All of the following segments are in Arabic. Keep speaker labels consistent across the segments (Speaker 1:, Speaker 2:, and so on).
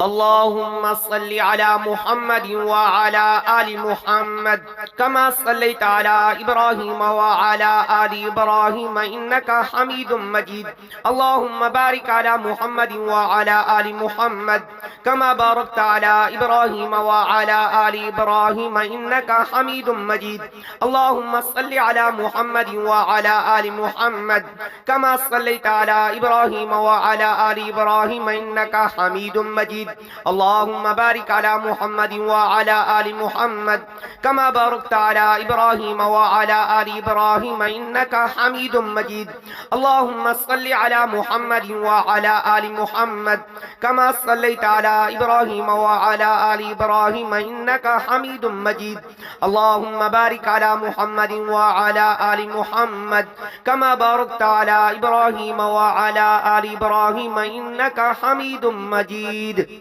Speaker 1: اللهم صل على محمد وعلى آل محمد كما صليت على إبراهيم وعلى آل إبراهيم إنك حميد مجيد. اللهم بارك على محمد وعلى آل محمد كما باركت على إبراهيم وعلى آل إبراهيم إنك حميد مجيد. اللهم صل على محمد وعلى آل محمد كما صليت على إبراهيم وعلى آل إبراهيم إنك حميد مجيد. اللهم بارك على محمد وعلى آل محمد كما باركت على إبراهيم وعلى آل إبراهيم إنك حميد مجيد. اللهم صل على محمد وعلى آل محمد كما صليت على إبراهيم وعلى آل إبراهيم إنك حميد مجيد. اللهم بارك على محمد وعلى آل محمد كما باركت على إبراهيم وعلى آل إبراهيم إنك حميد مجيد.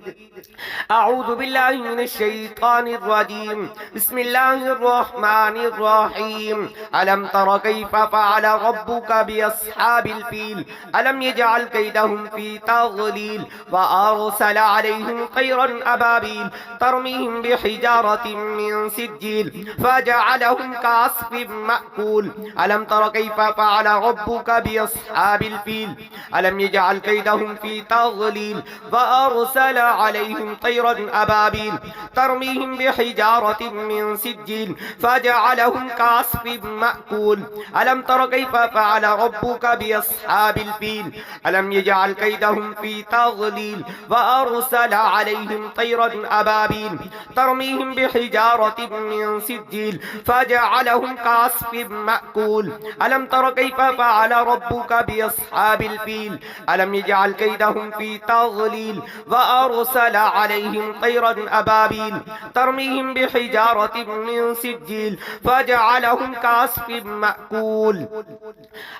Speaker 1: أعوذ بالله من الشيطان الرجيم. بسم الله الرحمن الرحيم. ألم تر كيف فعل ربك بأصحاب الفيل ألم يجعل كيدهم في تضليل وأرسل عليهم طيرا أبابيل ترميهم بحجارة من سجيل فجعلهم كعصف مأكول. ألم تر كيف فعل ربك بأصحاب الفيل ألم يجعل كيدهم في تضليل وأرسل عليهم طيرا أبابيل ترميهم بحجارة من سجيل فجعلهم كعصف مأكول. ألم تر كيف فعل ربك بأصحاب الفيل ألم يجعل كيدهم في تضليل وأرسل عليهم طيرا أبابيل ترميهم بحجارة من سجيل فجعلهم كعصف مأكول. ألم تر كيف فعل ربك بأصحاب الفيل ألم يجعل كيدهم في تضليل وأرسل عليهم طيرا أبابيل ترميهم بحجارة من سجيل فجعلهم كعصف مأكول.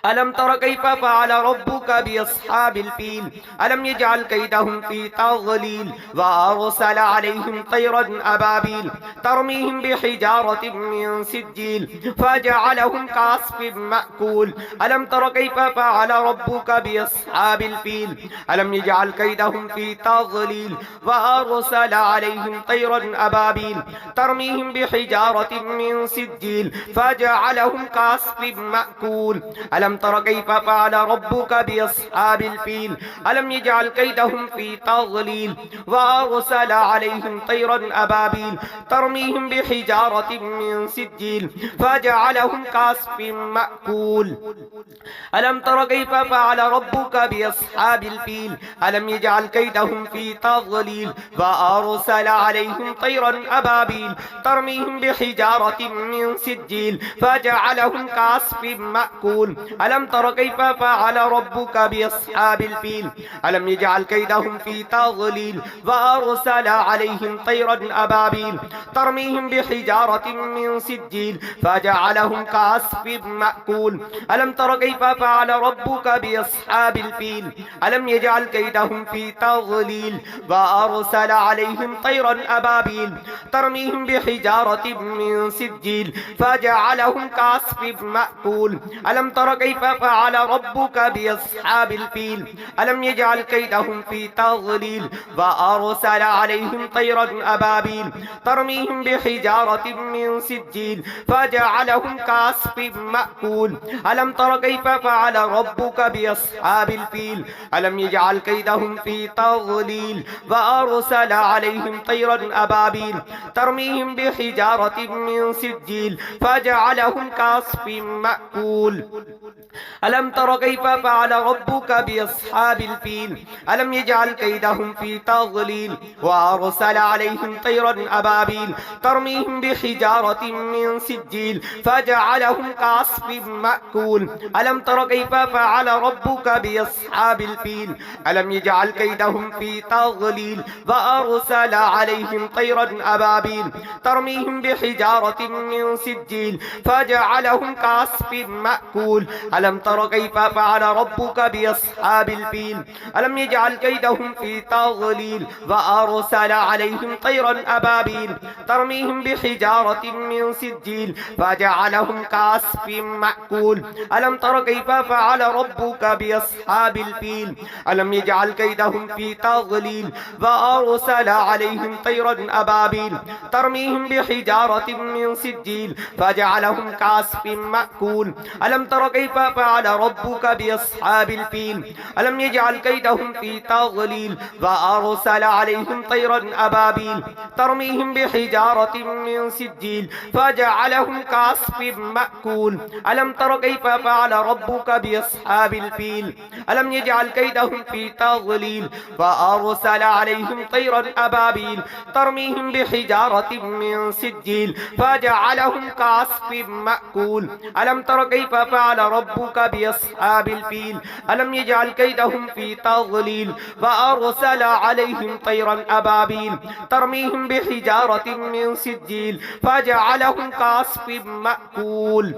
Speaker 1: ألم تر كيف فعل ربك بأصحاب الفيل ألم يجعل كيدهم في تضليل وأرسل عليهم طيرا أبابيل ترميهم بحجارة من سجيل فجعلهم كعصف مأكول. ألم تر كيف فعل ربك بأصحاب الفيل ألم يجعل كيدهم في تضليل وأرسل عليهم طيرا أبابيل ترميهم بحجارة من سجيل فجعلهم كعصف مأكول. ألم تر كيف فعل ربك بأصحاب الفيل ألم يجعل كيدهم في تضليل وأرسل عليهم طيرا أبابيل ترميهم بحجارة من سجيل فجعلهم كعصف مأكول. ألم تر كيف فعل ربك بأصحاب الفيل ألم يجعل كيدهم في تضليل وأرسل عليهم طيرا أبابيل ترميهم بحجارة من سجيل فجعلهم كعصف مأكول. ألم تر كيف فعل ربك بأصحاب الفيل ألم يجعل كيدهم في تضليل وأرسل عليهم طيرا أبابيل ترميهم بحجارة من سجيل فجعلهم كعصف مأكول. ألم تر كيف فعل ربك بأصحاب الفيل ألم يجعل كيدهم في تضليل وأرسل عليهم طيرا أبابيل ترميهم بحجارة من سجيل فجعلهم كعصف مأكول. ألم تر كيف فعل ربك بأصحاب الفيل ألم يجعل كيدهم في تضليل وأرسل عليهم طيرا أبابيل ترميهم بحجارة من سجيل فجعلهم كعصف مأكول. ألم تر كيف فعل ربك بأصحاب الفيل ألم يجعل كيدهم في تضليل وأرسل عليهم طيرا أبابيل ترميهم بحجارة من سجيل فجعلهم كعصف مأكول. ألم تر كيف فعل ربك بأصحاب الفيل ألم يجعل كيدهم في تضليل وأرسل عليهم طيرا أبابيل ترميهم بحجارة من سجيل فجعلهم كعصف مأكول. ألم تر كيف فعل ربك بأصحاب الفيل ألم يجعل كيدهم في تضليل وأرسل عليهم طيرا أبابيل ترميهم بحجارة من سجيل فجعلهم كعصف مأكول. ألم تر كيف فعل ربك بأصحاب الفيل ألم يجعل كيدهم في تضليل وأرسل عليهم طيرا أبابيل ترميهم بحجارة من سجيل فجعلهم كعصف مأكول ألم تر كيف فعل ربك بأصحاب الفيل ألم يجعل كيدهم في تضليل وأرسل عليهم طيرا أبابيل ترميهم بحجارة من سجيل فجعلهم كعصف مأكول ألم تر كيف فعل ربك بأصحاب الفيل ألم يجعل كيدهم في تضليل وأرسل عليهم طيرا أبابيل ترميهم بحجارة من سجيل فجعلهم كعصف مأكول ألم تر كيف فعل ربك بأصحاب الفيل ألم يجعل كيدهم في تضليل وأرسل عليهم طيرا أبابيل ترميهم بحجارة من سجيل فجعلهم كعصف مأكول ألم تر كيف فعل ربك بأصحاب الفيل ألم يجعل كيدهم في تضليل وأرسل عليهم طيرا أبابيل ترميهم بحجارة من سجيل فجعلهم كعصف مأكول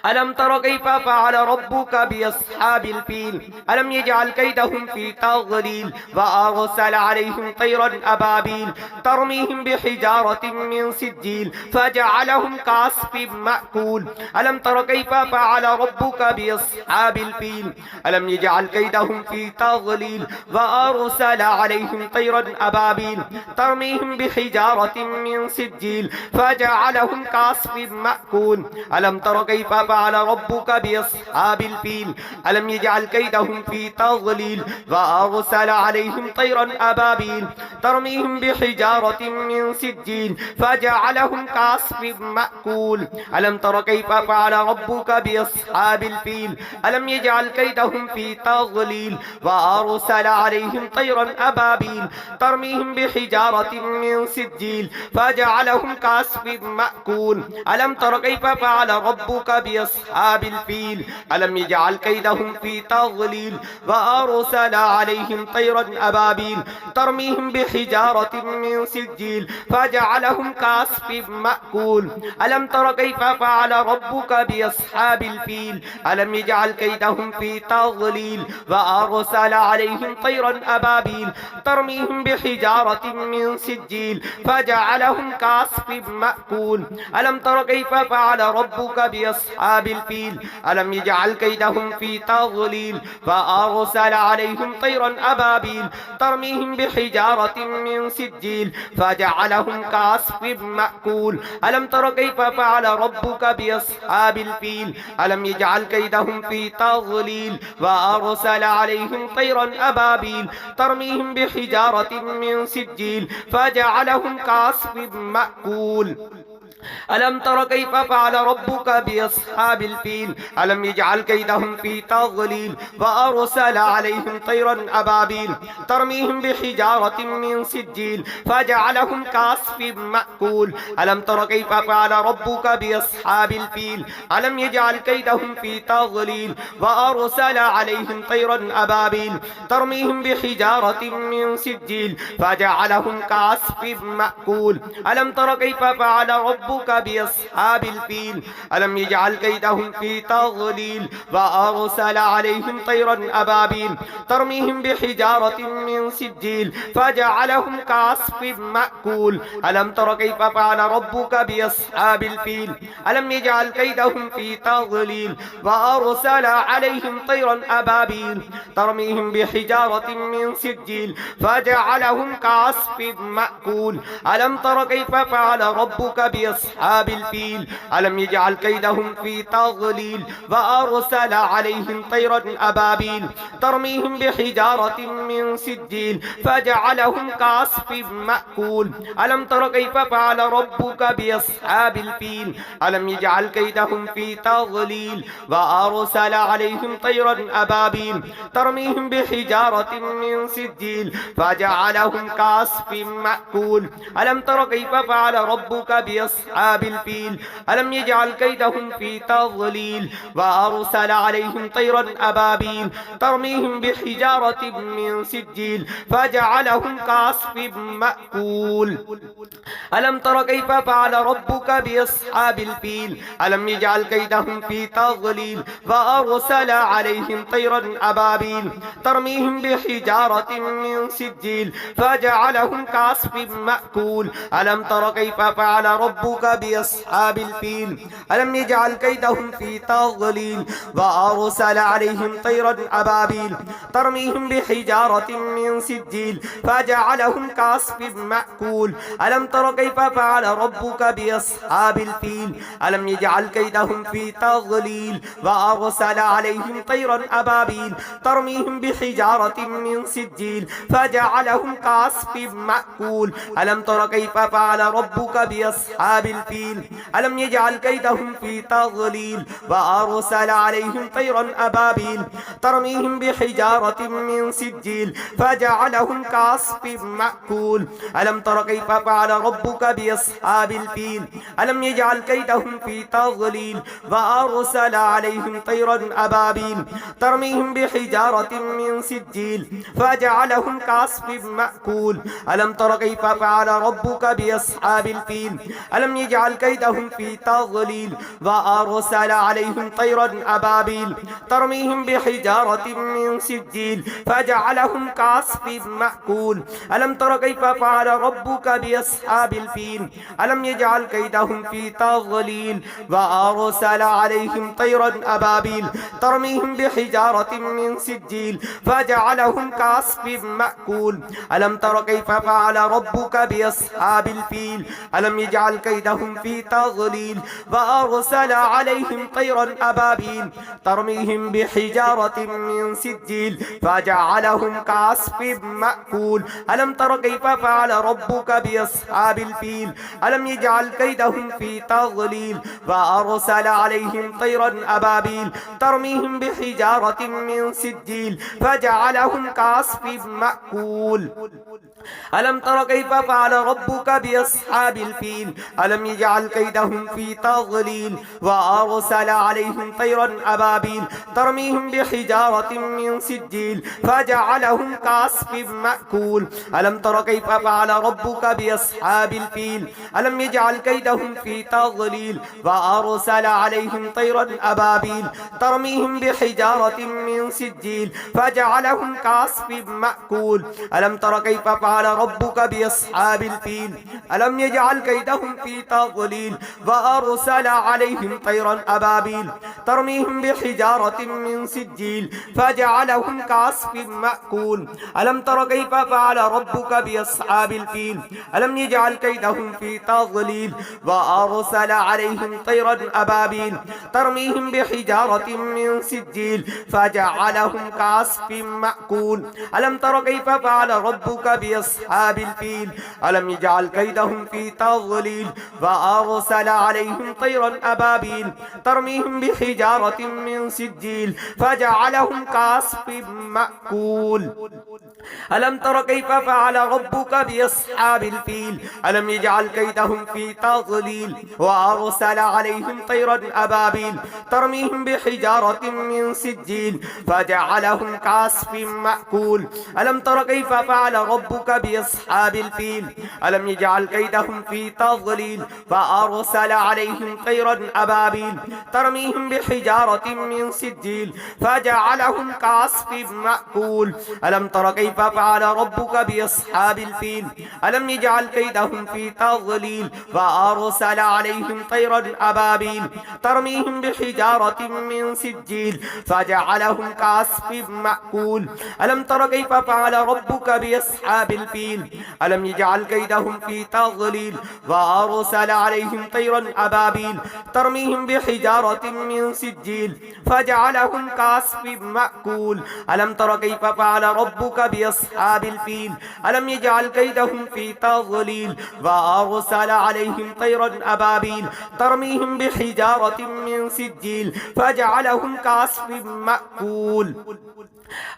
Speaker 1: ألم تر كيف فعل ربك بأصحاب الفيل ألم يجعل كيدهم في تضليل وأرسل عليهم طيرا أبابيل ترميهم بحجارة من سجيل فجعلهم كعصف مأكول ألم تر كيف فعل ربك بأصحاب الفيل ألم يجعل كيدهم في تضليل وأرسل عليهم طيرا أبابيل ترميهم بحجارة من سجيل فجعلهم كعصف مأكول ألم تر كيف فعل ربك بأصحاب الفيل ألم يجعل كيدهم في تضليل وأرسل عليهم طيرا أبابيل ترميهم بحجارة من سجيل فجعلهم كعصف مأكول ألم تر كيف فعل ربك بأصحاب الفيل ألم يجعل كيدهم في تضليل وأرسل عليهم طيرا أبابيل ترميهم بحجارة من سجيل فجعلهم كعصف مأكول ألم تر كيف فعل ربك بأصحاب الفيل ألم يجعل كيدهم في تضليل وأرسل عليهم طيرا أبابيل ترميهم بحجارة من سجيل فجعلهم كعصف مأكول ألم تر كيف فعل ربك بأصحاب الفيل ألم يجعل كيدهم في تضليل وأرسل عليهم طيرا أبابيل ترميهم بحجارة من سجيل فجعلهم كعصف مأكول ألم تر كيف فعل ربك بأصحاب الفيل ألم يجعل كيدهم في تضليل فأرسل عليهم طيرا أبابيل ترميهم بحجارة من سجيل فجعلهم كعصف مأكول ألم تر كيف فعل ربك بأصحاب الفيل ألم يجعل كيدهم في تضليل وأرسل عليهم طيرا أبابيل ترميهم بحجارة من سجيل فجعلهم كعصف مأكول ألم تر كيف فعل ربك بأصحاب الفيل ألم يجعل كيدهم في تضليل وأرسل عليهم طيرا أبابيل ترميهم بحجارة من سجيل فجعلهم كعصف مأكول ألم تر كيف فعل ربك بأصحاب الفيل ألم يجعل كيدهم في تضليل وأرسل عليهم طيرا أبابيل ترميهم بحجارة من سجيل فجعلهم كعصف مأكول ألم تر كيف فعل ربك بأصحاب الفيل ألم يجعل كيدهم في تضليل وأرسل عليهم طيرا أبابيل ترميهم بحجارة من سجيل فجعلهم كعصف مأكول ألم تر كيف فعل ربك بأصحاب الفيل ألم يجعل كيدهم في تضليل وأرسل عليهم طيرا أبابيل ترميهم بحجارة من سجيل فجعلهم كعصف مأكول ألم تر كيف فعل ربك بأصحاب الفيل ألم يجعل كيدهم في تضليل وأرسل عليهم طيرا أبابيل ترميهم بحجارة من سجيل فجعلهم كعصف مأكول ألم تر كيف فعل ربك بأصحاب الفيل ألم يجعل كيدهم في تضليل وأرسل عليهم طيرا أبابيل ترميهم بحجارة من سجيل فجعلهم كعصف مأكول ألم تر كيف فعل ربك بأصحاب بأصحاب الفيل ألم يجعل كيدهم في تضليل وأرسل عليهم طيرا أبابيل ترميهم بحجارة من سجيل فجعلهم كعصف مأكول ألم تر كيف فعل ربك بأصحاب الفيل ألم يجعل كيدهم في تضليل وأرسل عليهم طيرا أبابيل ترميهم بحجارة من سجيل فجعلهم كعصف مأكول ألم تر كيف فعل ربك بأصحاب الفيل ألم يجعل كيدهم في تضليل وأرسل عليهم طيرا أبابيل ترميهم بحجارة من سجيل فجعلهم كعصف مأكول ألم تر كيف فعل ربك بأصحاب الفيل ألم يجعل كيدهم في تضليل وأرسل عليهم طيرا أبابيل ترميهم بحجارة من سجيل فجعلهم كعصف مأكول ألم تر كيف فعل ربك بأصحاب الفيل ألم يجعل كيدهم في تضليل وأرسل عليهم طيرا أبابيل ترميهم بحجارة من سجيل فجعلهم كعصف مأكول ألم تر كيف فعل ربك بأصحاب الفيل ألم يجعل كيدهم في تضليل وأرسل عليهم طيرا أبابيل ترميهم بحجارة من سجيل فجعلهم كعصف مأكول ألم تر كيف فعل ربك بأصحاب الفيل ألم يجعل كيدهم في تضليل وأرسل عليهم طيرا أبابيل ترميهم بحجارة من سجيل فجعلهم كعصف مأكول ألم تر كيف فعل ربك بأصحاب الفيل ألم يجعل كيدهم في تضليل وأرسل عليهم طيرا أبابيل ترميهم بحجارة من سجيل فجعلهم كعصف مأكول ألم تر كيف فعل ربك بأصحاب الفيل ألم يجعل كيدهم في تضليل وأرسل عليهم طيرا أبابيل ترميهم بحجارة من سجيل فجعلهم كعصف مأكول ألم تر كيف فعل ربك بأصحاب الفيل ألم يجعل كيدهم في تضليل وأرسل عليهم طيرا أبابيل ترميهم بحجارة من سجيل فجعلهم كعصف مأكول ألم تر كيف فعل ربك بأصحاب الفيل ألم يجعل كيدهم في تضليل وأرسل عليهم طيرا أبابيل ترميهم بحجارة من سجيل فجعلهم كعصف مأكول ألم تر كيف فعل ربك بأصحاب الفيل ألم يجعل كيدهم في تضليل وأرسل عليهم طيرا أبابيل ترميهم بحجارة من سجيل فجعلهم كعصف مأكول ألم تر كيف فعل ربك بأصحاب الفيل ألم يجعل كيدهم في تضليل وأرسل عليهم طيرا أبابيل ترميهم بحجارة من سجيل فجعلهم كعصف مأكول ألم تر كيف فعل ربك بأصحاب الفيل ألم يجعل كيدهم في تضليل وأرسل عليهم طيرا أبابيل ترميهم بحجارة من سجيل فجعلهم كعصف مأكول ألم تر كيف فعل ربك بأصحاب الفيل ألم يجعل كيدهم في تضليل وأرسل عليهم طيرا أبابيل ترميهم بحجارة من سجيل فجعلهم كعصف مأكول ألم تر كيف فعل ربك بأصحاب الفيل ألم يجعل كيدهم في تضليل وأرسل عليهم طيرا أبابيل ترميهم بحجارة من سجيل فجعلهم كعصف مأكول ألم تر كيف فعل ربك بأصحاب الفيل ألم يجعل كيدهم في تضليل فأرسل عليهم طيرا أبابيل ترميهم بحجارة من سجيل فجعلهم كعصف مأكول ألم تر كيف فعل ربك بأصحاب الفيل ألم يجعل كيدهم في تضليل وأرسل عليهم طيرا أبابيل ترميهم بحجارة من سجيل فجعلهم كعصف مأكول ألم تر كيف فعل ربك بأصحاب الفيل ألم يجعل كيدهم في تضليل وأرسل عليهم طيرا أبابيل ترميهم بحجارة من سجيل فجعلهم كعصف مأكول ألم تر كيف فعل ربك بأصحاب بأصحاب الفيل ألم يجعل كيدهم في تضليل وأرسل عليهم طيرا أبابيل ترميهم بحجارة من سجيل فجعلهم كعصف مأكول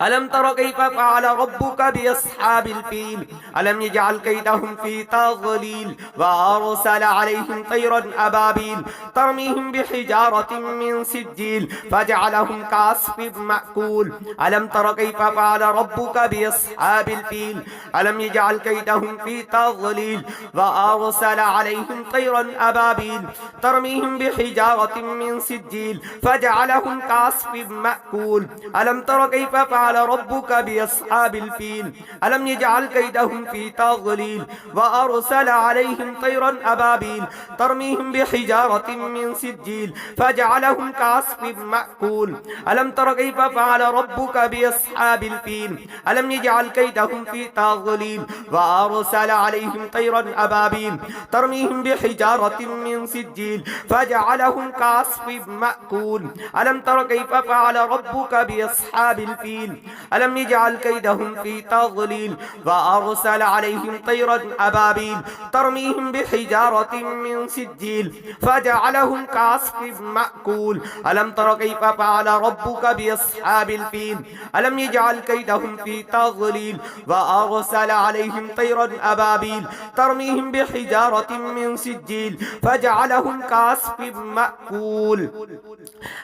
Speaker 1: ألم تر كيف فعل ربك بأصحاب الفيل ألم يجعل كيدهم في تضليل وأرسل عليهم طيرا أبابيل ترميهم بحجارة من سجيل فجعلهم كعصف مأكول ألم تر كيف فعل ربك بأصحاب الفيل ألم يجعل كيدهم في تضليل وأرسل عليهم طيرا أبابيل ترميهم بحجارة من سجيل فجعلهم كعصف مأكول ألم تر كيف فعل ربك بأصحاب الفيل ألم يجعل كيدهم في تضليل وأرسل عليهم طيرا أبابيل ترميهم بحجارة من سجيل فجعلهم كعصف مأكول ألم تر كيف فعل ربك بأصحاب الفيل ألم يجعل كيدهم في تضليل وأرسل عليهم طيرا أبابيل ترميهم بحجارة من سجيل فجعلهم كعصف مأكول ألم تر كيف فعل ربك بأصحاب الفيل ألم يجعل كيدهم في تضليل وأرسل عليهم طيرا أبابيل ترميهم بحجارة من سجيل فجعلهم كعصف مأكول ألم تر كيف فعل ربك بأصحاب الفيل ألم يجعل كيدهم في تضليل وأرسل عليهم طيرا أبابيل ترميهم بحجارة من سجيل فجعلهم كعصف مأكول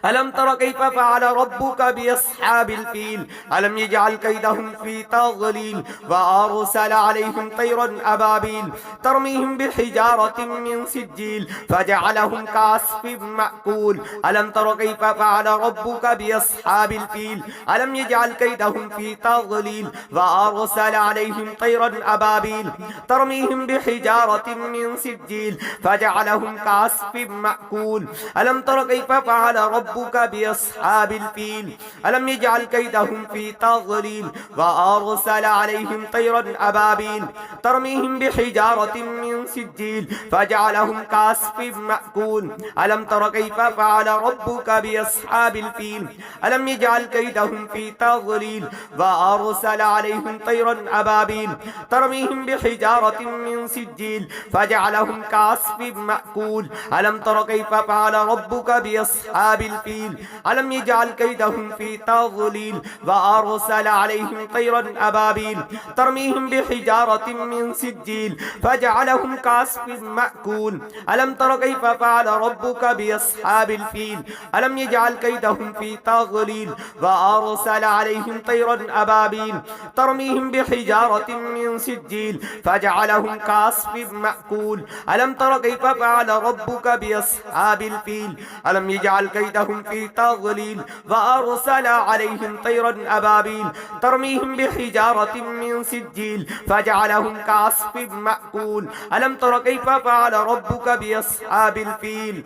Speaker 1: ألم تر كيف فعل ربك بأصحاب الفيل ألم يجعل كيدهم في تضليل وأرسل عليهم طيرا أبابيل ترميهم بحجارة من سجيل فجعلهم كعصف مأكول ألم تر كيف فعل ربك بأصحاب الفيل ألم يجعل كيدهم في تضليل وأرسل عليهم طيرا أبابيل ترميهم بحجارة من سجيل فجعلهم كعصف مأكول ألم تر كيف فعل ربك بأصحاب الفيل ألم يجعل كيدهم في تضليل وأرسل عليهم طيرا أبابيل ترميهم بحجارة من سجيل فجعلهم كعصف مأكول ألم تر كيف فعل ربك بأصحاب الفيل ألم يجعل كيدهم في تضليل وأرسل عليهم طيرا أبابيل ترميهم بحجارة من سجيل فجعلهم كعصف مأكول ألم تر كيف فعل ربك بأصحاب الفيل ألم يجعل كيدهم في تضليل وأرسل عليهم طيرا أبابيل ترميهم بحجارة من سجيل فجعلهم كعصف مأكول ألم تر كيف فعل ربك بأصحاب الفيل ألم يجعل كيدهم في تضليل وأرسل عليهم طيرا أبابيل ترميهم بحجارة من سجيل فجعلهم كعصف مأكول ألم تر كيف فعل ربك بأصحاب الفيل ألم يجعل كيدهم في تضليل وأرسل عليهم طيرا أبابيل ترميهم بحجارة من سجيل فجعلهم كعصف مأكول ألم تر كيف فعل ربك بأصحاب الفيل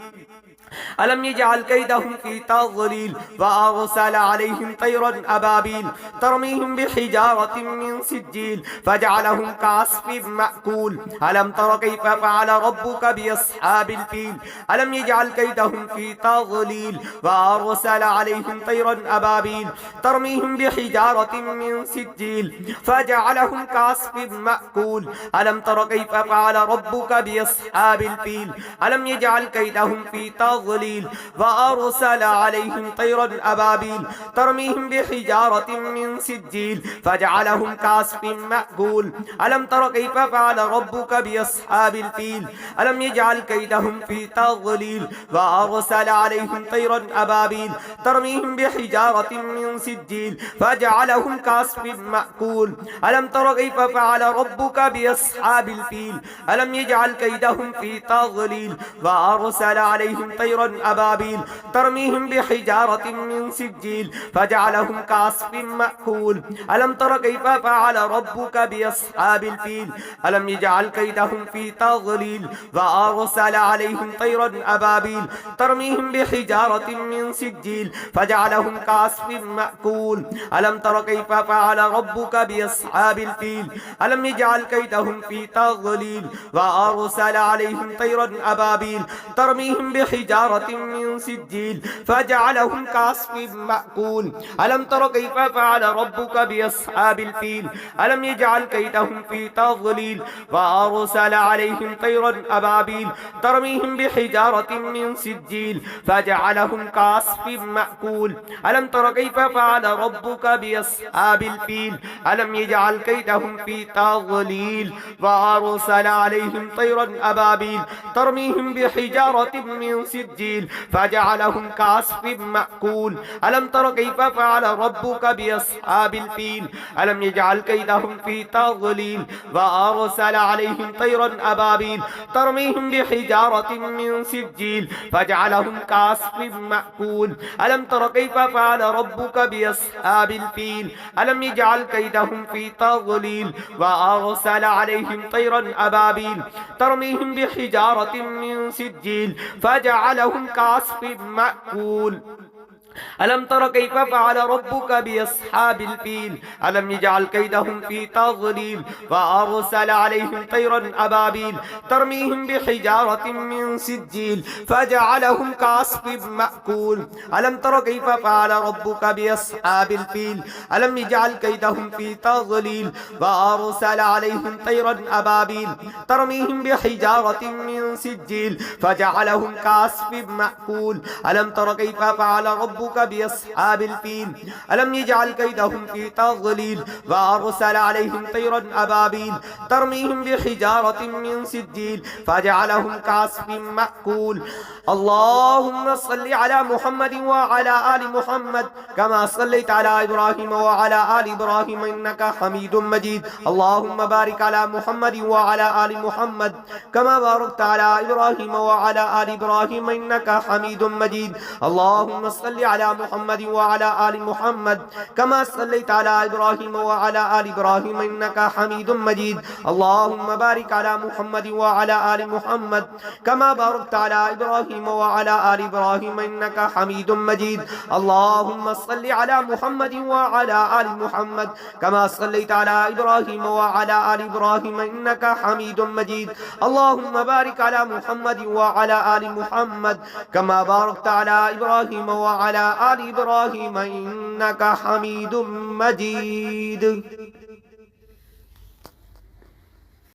Speaker 1: ألم يجعل كيدهم في تضليل وأرسل عليهم طيرا أبابيل ترميهم بحجارة من سجيل فجعلهم كعصف مأكول ألم تر كيف فعل ربك بأصحاب الفيل ألم يجعل كيدهم في تضليل وأرسل عليهم طيرا أبابيل ترميهم بحجارة من سجيل فجعلهم كعصف مأكول ألم تر كيف فعل ربك بأصحاب الفيل ألم يجعل كيدهم في تضليل وأرسل عليهم طيرا أبابيل ترميهم بحجارة من سجيل فجعلهم كعصف مأكول ألم تر كيف فعل ربك بأصحاب الفيل ألم يجعل كيدهم في تضليل وأرسل عليهم طيرا أبابيل ترميهم بحجارة من سجيل فجعلهم كعصف مأكول ألم تر كيف فعل ربك بأصحاب الفيل ألم يجعل كيدهم في تضليل وأرسل عليهم طيرا أبابيل ترميهم بحجارة من سجيل فجعلهم كعصف مأكول ألم تر كيف فعل ربك بأصحاب الفيل ألم يجعل كيدهم في تضليل وأرسل عليهم طيرا أبابيل ترميهم بحجارة من سجيل فجعلهم كعصف مأكول ألم تر كيف فعل ربك بأصحاب الفيل ألم يجعل كيدهم في تضليل وأرسل عليهم طيرا أبابيل ترميهم بحجارة بحجارة من سجيل فجعلهم كعصف مأكول ألم تر كيف فعل ربك بأصحاب الفيل ألم يجعل كيدهم في تضليل وأرسل عليهم طيرا أبابيل ترميهم بحجارة من سجيل فجعلهم كعصف مأكول ألم تر كيف فعل ربك بأصحاب الفيل ألم يجعل كيدهم في تضليل وأرسل عليهم طيرا أبابيل ترميهم بحجارة من سجيل فجعلهم كعصف مأكول ألم تر كيف فعل ربك بأصحاب الفيل ألم يجعل كيدهم في تضليل وأرسل عليهم طيرا أبابيل ترميهم بحجارة من سجيل فجعلهم كعصف مأكول ألم تر كيف فعل ربك بأصحاب الفيل ألم يجعل كيدهم في تضليل وأرسل عليهم طيرا أبابيل ترميهم بحجارة من سجيل فجعلهم كعصف مأكول ألم تر كيف فعل ربك بأصحاب الفيل ألم يجعل كيدهم في تضليل وأرسل عليهم طيرا أبابيل ترميهم بحجارة من سجيل فجعلهم كعصف مأكول ألم تر كيف فعل ربك بأصحاب الفيل ألم يجعل كيدهم في تضليل وأرسل عليهم طيرا أبابيل ترميهم بحجارة من سجيل فجعلهم كعصف مأكول ألم تر كيف فعل ربك بأصحاب الفيل ألم يجعل كيدهم في تضليل وأرسل عليهم طيرا أبابيل ترميهم بحجارة من سجيل فجعلهم كعصف مأكول اللهم صل على محمد وعلى آل محمد كما صليت على إبراهيم وعلى آل إبراهيم إنك حميد مجيد اللهم بارك على محمد وعلى آل محمد كما باركت على إبراهيم وعلى آل إبراهيم إنك حميد مجيد اللهم صل على محمد وعلى آل محمد كما صليت على إبراهيم وعلى آل إبراهيم إنك حميد مجيد اللهم بارك على محمد وعلى آل محمد كما باركت على إبراهيم وعلى آل إبراهيم إنك حميد مجيد اللهم صل على محمد وعلى آل محمد كما صليت على إبراهيم وعلى آل إبراهيم إنك حميد مجيد اللهم بارك على محمد وعلى آل محمد كما باركت على إبراهيم وعلى آل إبراهيم إنك حميد مجيد